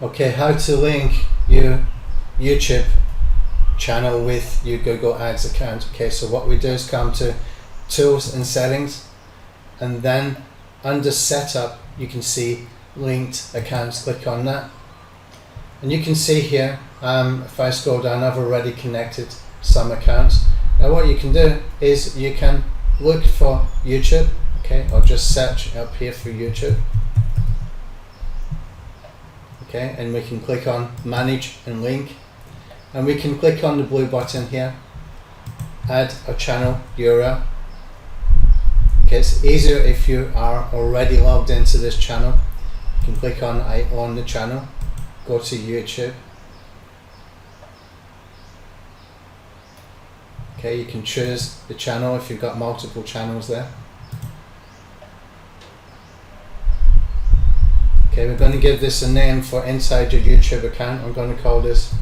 Okay, how to link your YouTube channel with your Google Ads account. Okay, so what we do is come to Tools and Settings, and then under Setup you can see Linked Accounts. Click on that, and you can see here, if I scroll down, I've already connected some accounts. Now what you can do is you can look for YouTube. Okay, or just search up here for YouTube. Okay, and we can click on Manage and Link, and we can click on the blue button here, Add a Channel URL. Okay, it's easier if you are already logged into this channel. You can click on I own the channel, go to YouTube. Okay, you can choose the channel if you've got multiple channels there. Okay, we're going to give this a name for inside your YouTube account. I'm going to call this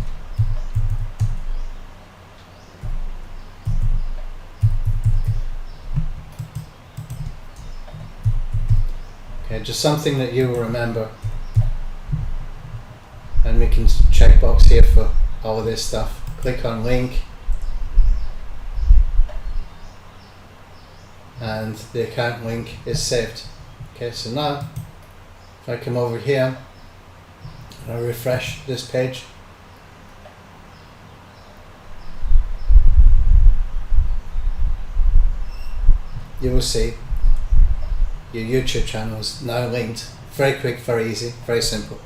just something that you will remember, and we can check box here for all of this stuff. Click on link, and the account link is saved. Okay, so now if I come over here and I refresh this page, you will see your YouTube channel is now linked. Very quick, very easy, very simple.